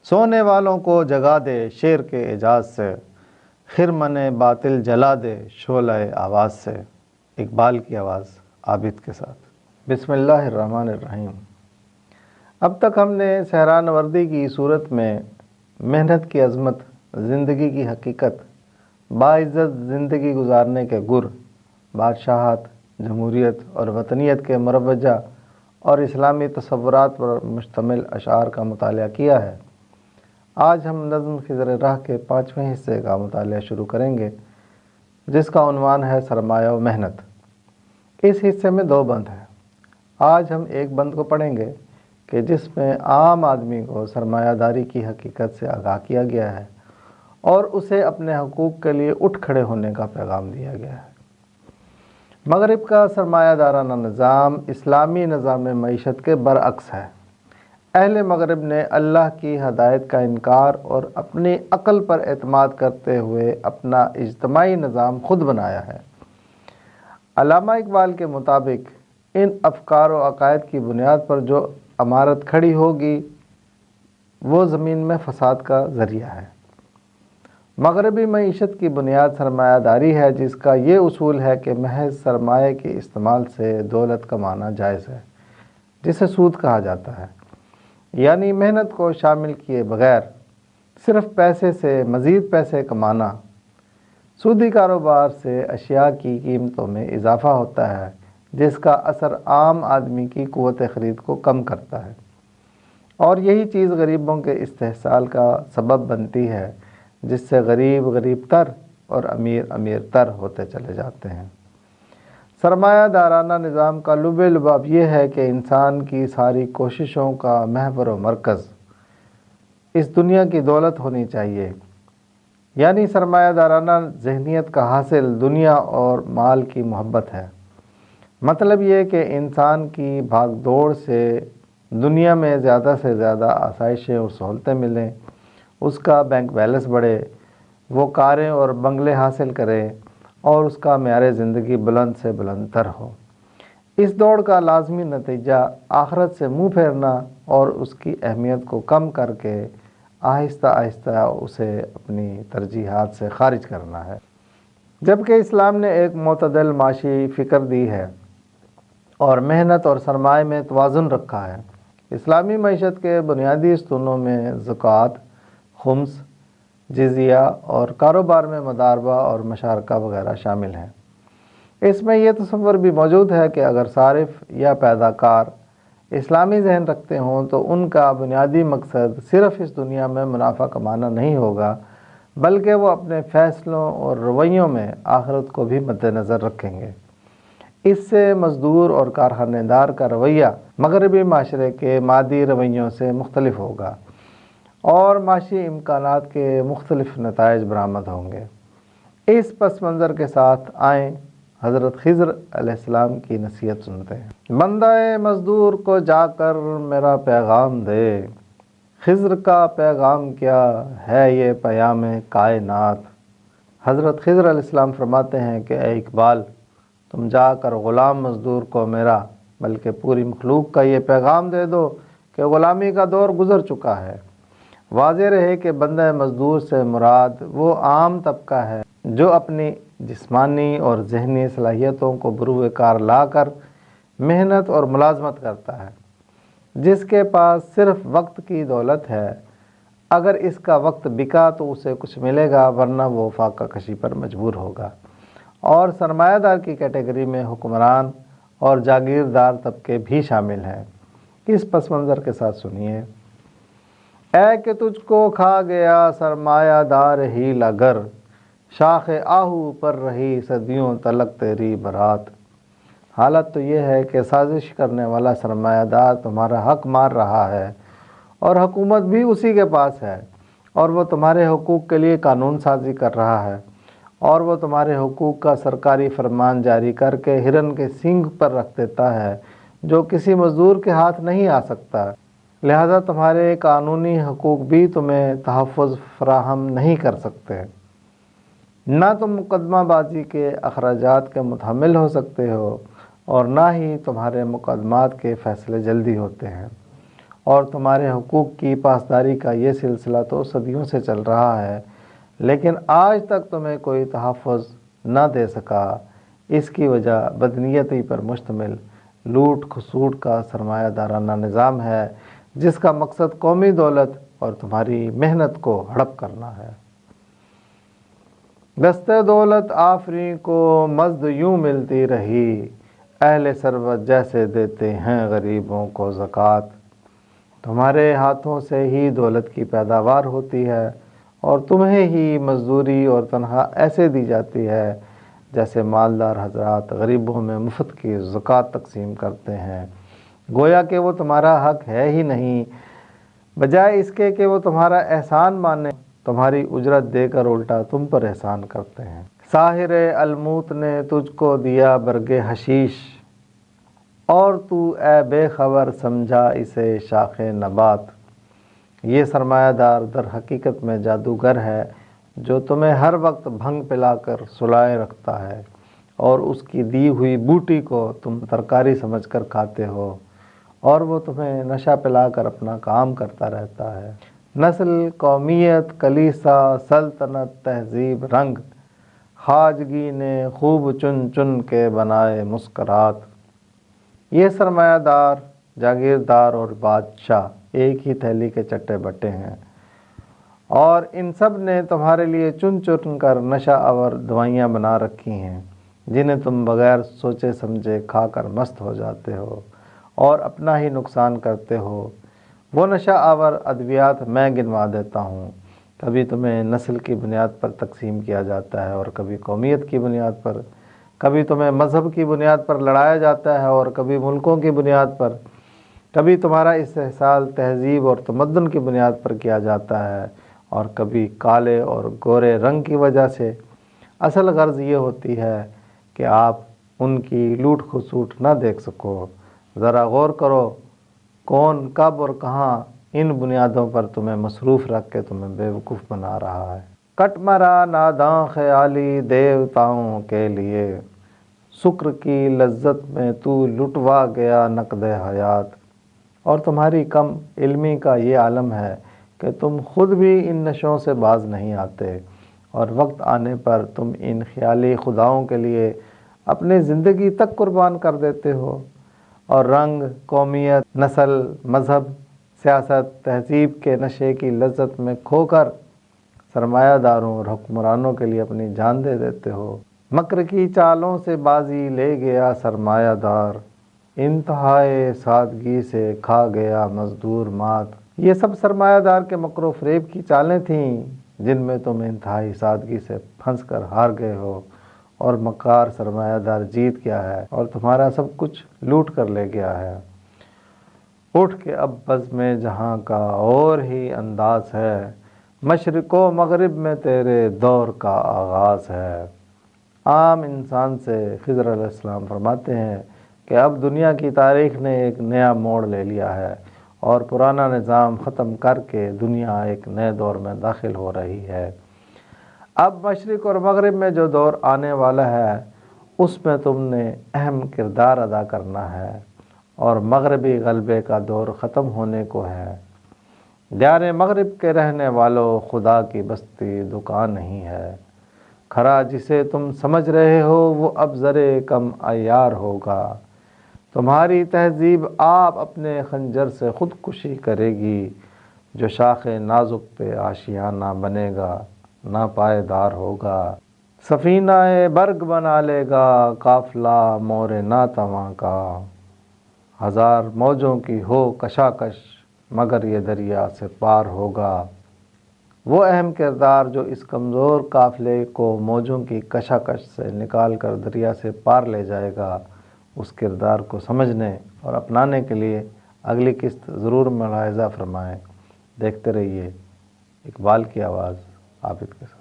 سونے والوں کو جگا دے شعر کے اعجاز سے، خرمن باطل جلا دے شعلہ آواز سے۔ اقبال کی آواز عابد کے ساتھ۔ بسم اللہ الرحمن الرحیم۔ اب تک ہم نے سہرانوردی کی صورت میں محنت کی عظمت، زندگی کی حقیقت، باعزت زندگی گزارنے کے گر، بادشاہت، جمہوریت اور وطنیت کے مروجہ اور اسلامی تصورات پر مشتمل اشعار کا مطالعہ کیا ہے۔ آج ہم نظم خضر راہ کے 5ویں حصے کا مطالعہ شروع کریں گے، جس کا عنوان ہے سرمایہ و محنت۔ اس حصے میں 2 بند ہیں۔ آج ہم ایک بند کو پڑھیں گے کہ جس میں عام آدمی کو سرمایہ داری کی حقیقت سے آگاہ کیا گیا ہے اور اسے اپنے حقوق کے لیے اٹھ کھڑے ہونے کا پیغام دیا گیا ہے۔ مغرب کا سرمایہ دارانہ نظام اسلامی نظام معیشت کے برعکس ہے۔ اہل مغرب نے اللہ کی ہدایت کا انکار اور اپنی عقل پر اعتماد کرتے ہوئے اپنا اجتماعی نظام خود بنایا ہے۔ علامہ اقبال کے مطابق ان افکار و عقائد کی بنیاد پر جو عمارت کھڑی ہوگی وہ زمین میں فساد کا ذریعہ ہے۔ مغربی معیشت کی بنیاد سرمایہ داری ہے، جس کا یہ اصول ہے کہ محض سرمایہ کے استعمال سے دولت کمانا جائز ہے، جسے سود کہا جاتا ہے، یعنی محنت کو شامل کیے بغیر صرف پیسے سے مزید پیسے کمانا۔ سودی کاروبار سے اشیاء کی قیمتوں میں اضافہ ہوتا ہے، جس کا اثر عام آدمی کی قوت خرید کو کم کرتا ہے، اور یہی چیز غریبوں کے استحصال کا سبب بنتی ہے، جس سے غریب غریب تر اور امیر امیر تر ہوتے چلے جاتے ہیں۔ سرمایہ دارانہ نظام کا لب لباب یہ ہے کہ انسان کی ساری کوششوں کا محور و مرکز اس دنیا کی دولت ہونی چاہیے، یعنی سرمایہ دارانہ ذہنیت کا حاصل دنیا اور مال کی محبت ہے۔ مطلب یہ کہ انسان کی بھاگ دوڑ سے دنیا میں زیادہ سے زیادہ آسائشیں اور سہولتیں ملیں، اس کا بینک بیلنس بڑھے، وہ کاریں اور بنگلے حاصل کرے اور اس کا معیار زندگی بلند سے بلند تر ہو۔ اس دوڑ کا لازمی نتیجہ آخرت سے منہ پھیرنا اور اس کی اہمیت کو کم کر کے آہستہ آہستہ اسے اپنی ترجیحات سے خارج کرنا ہے۔ جبکہ اسلام نے ایک معتدل معاشی فکر دی ہے اور محنت اور سرمایہ میں توازن رکھا ہے۔ اسلامی معیشت کے بنیادی ستونوں میں زکوٰۃ، خمس، جزیہ اور کاروبار میں مضاربہ اور مشارکہ وغیرہ شامل ہیں۔ اس میں یہ تصور بھی موجود ہے کہ اگر صارف یا پیدا کار اسلامی ذہن رکھتے ہوں تو ان کا بنیادی مقصد صرف اس دنیا میں منافع کمانا نہیں ہوگا، بلکہ وہ اپنے فیصلوں اور رویوں میں آخرت کو بھی مد نظر رکھیں گے۔ اس سے مزدور اور کارخانے دار کا رویہ مغربی معاشرے کے مادی رویوں سے مختلف ہوگا اور معاشی امکانات کے مختلف نتائج برآمد ہوں گے۔ اس پس منظر کے ساتھ آئیں حضرت خضر علیہ السلام کی نصیحت سنتے ہیں۔ بندہ مزدور کو جا کر میرا پیغام دے، خضر کا پیغام کیا ہے یہ پیام کائنات۔ حضرت خضر علیہ السلام فرماتے ہیں کہ اے اقبال، تم جا کر غلام مزدور کو میرا بلکہ پوری مخلوق کا یہ پیغام دے دو کہ غلامی کا دور گزر چکا ہے۔ واضح رہے کہ بندہ مزدور سے مراد وہ عام طبقہ ہے جو اپنی جسمانی اور ذہنی صلاحیتوں کو بروئے کار لا کر محنت اور ملازمت کرتا ہے، جس کے پاس صرف وقت کی دولت ہے۔ اگر اس کا وقت بکا تو اسے کچھ ملے گا، ورنہ وہ فاقہ کشی پر مجبور ہوگا۔ اور سرمایہ دار کی کیٹیگری میں حکمران اور جاگیردار طبقے بھی شامل ہیں۔ اس پس منظر کے ساتھ سنیے۔ اے کہ تجھ کو کھا گیا سرمایہ دار ہی لگر، شاخ آہو پر رہی صدیوں تلک تیری برات۔ حالت تو یہ ہے کہ سازش کرنے والا سرمایہ دار تمہارا حق مار رہا ہے اور حکومت بھی اسی کے پاس ہے، اور وہ تمہارے حقوق کے لیے قانون سازی کر رہا ہے، اور وہ تمہارے حقوق کا سرکاری فرمان جاری کر کے ہرن کے سینگ پر رکھ دیتا ہے جو کسی مزدور کے ہاتھ نہیں آ سکتا۔ لہذا تمہارے قانونی حقوق بھی تمہیں تحفظ فراہم نہیں کر سکتے۔ نہ تم مقدمہ بازی کے اخراجات کے متحمل ہو سکتے ہو اور نہ ہی تمہارے مقدمات کے فیصلے جلدی ہوتے ہیں، اور تمہارے حقوق کی پاسداری کا یہ سلسلہ تو صدیوں سے چل رہا ہے، لیکن آج تک تمہیں کوئی تحفظ نہ دے سکا۔ اس کی وجہ بدنیتی پر مشتمل لوٹ کھسوٹ کا سرمایہ دارانہ نظام ہے، جس کا مقصد قومی دولت اور تمہاری محنت کو ہڑپ کرنا ہے۔ دستِ دولت آفریں کو مزد یوں ملتی رہی، اہل ثروت جیسے دیتے ہیں غریبوں کو زکوٰۃ۔ تمہارے ہاتھوں سے ہی دولت کی پیداوار ہوتی ہے اور تمہیں ہی مزدوری اور تنخواہ ایسے دی جاتی ہے جیسے مالدار حضرات غریبوں میں مفت کی زکوٰۃ تقسیم کرتے ہیں، گویا کہ وہ تمہارا حق ہے ہی نہیں، بجائے اس کے کہ وہ تمہارا احسان مانیں، تمہاری اجرت دے کر الٹا تم پر احسان کرتے ہیں۔ ساحر الموت نے تجھ کو دیا برگ حشیش، اور تو اے بے خبر سمجھا اسے شاخ نبات۔ یہ سرمایہ دار در حقیقت میں جادوگر ہے جو تمہیں ہر وقت بھنگ پلا کر سلائے رکھتا ہے، اور اس کی دی ہوئی بوٹی کو تم ترکاری سمجھ کر کھاتے ہو، اور وہ تمہیں نشہ پلا کر اپنا کام کرتا رہتا ہے۔ نسل، قومیت، کلیسا، سلطنت، تہذیب، رنگ، خواجگی نے خوب چن چن کے بنائے مسکرات۔ یہ سرمایہ دار، جاگیردار اور بادشاہ ایک ہی تھیلی کے چٹے بٹے ہیں، اور ان سب نے تمہارے لیے چن چن کر نشہ آور دوائیاں بنا رکھی ہیں، جنہیں تم بغیر سوچے سمجھے کھا کر مست ہو جاتے ہو اور اپنا ہی نقصان کرتے ہو۔ وہ نشہ آور ادویات میں گنوا دیتا ہوں۔ کبھی تمہیں نسل کی بنیاد پر تقسیم کیا جاتا ہے اور کبھی قومیت کی بنیاد پر، کبھی تمہیں مذہب کی بنیاد پر لڑایا جاتا ہے اور کبھی ملکوں کی بنیاد پر، کبھی تمہارا استحصال تہذیب اور تمدن کی بنیاد پر کیا جاتا ہے اور کبھی کالے اور گورے رنگ کی وجہ سے۔ اصل غرض یہ ہوتی ہے کہ آپ ان کی لوٹ کھسوٹ نہ دیکھ سکو۔ ذرا غور کرو کون، کب اور کہاں ان بنیادوں پر تمہیں مصروف رکھ کے تمہیں بیوقوف بنا رہا ہے۔ کٹ مرا ناداں خیالی دیوتاؤں کے لیے، شکر کی لذت میں تو لٹوا گیا نقد حیات۔ اور تمہاری کم علمی کا یہ عالم ہے کہ تم خود بھی ان نشوں سے باز نہیں آتے، اور وقت آنے پر تم ان خیالی خداؤں کے لیے اپنی زندگی تک قربان کر دیتے ہو، اور رنگ، قومیت، نسل، مذہب، سیاست، تہذیب کے نشے کی لذت میں کھو کر سرمایہ داروں اور حکمرانوں کے لیے اپنی جان دے دیتے ہو۔ مکر کی چالوں سے بازی لے گیا سرمایہ دار، انتہائے سادگی سے کھا گیا مزدور مات۔ یہ سب سرمایہ دار کے مکر و فریب کی چالیں تھیں جن میں تم انتہائی سادگی سے پھنس کر ہار گئے ہو، اور مکار سرمایہ دار جیت گیا ہے اور تمہارا سب کچھ لوٹ کر لے گیا ہے۔ اٹھ کے اب بزم جہاں کا اور ہی انداز ہے، مشرق و مغرب میں تیرے دور کا آغاز ہے۔ عام انسان سے خضر علیہ السلام فرماتے ہیں کہ اب دنیا کی تاریخ نے ایک نیا موڑ لے لیا ہے اور پرانا نظام ختم کر کے دنیا ایک نئے دور میں داخل ہو رہی ہے۔ اب مشرق اور مغرب میں جو دور آنے والا ہے اس میں تم نے اہم کردار ادا کرنا ہے، اور مغربی غلبے کا دور ختم ہونے کو ہے۔ دیار مغرب کے رہنے والوں، خدا کی بستی دکان نہیں ہے، کھرا جسے تم سمجھ رہے ہو وہ اب ذرے کم عیار ہوگا۔ تمہاری تہذیب آپ اپنے خنجر سے خودکشی کرے گی، جو شاخ نازک پہ آشیانہ بنے گا نہ پائیدار ہوگا۔ سفینہ برگ بنا لے گا قافلہ مور ناتواں کا، ہزار موجوں کی ہو کشاکش مگر یہ دریا سے پار ہوگا۔ وہ اہم کردار جو اس کمزور قافلے کو موجوں کی کشاکش سے نکال کر دریا سے پار لے جائے گا، اس کردار کو سمجھنے اور اپنانے کے لیے اگلی قسط ضرور ملاحظہ فرمائیں۔ دیکھتے رہیے اقبال کی آواز عابد کے ساتھ۔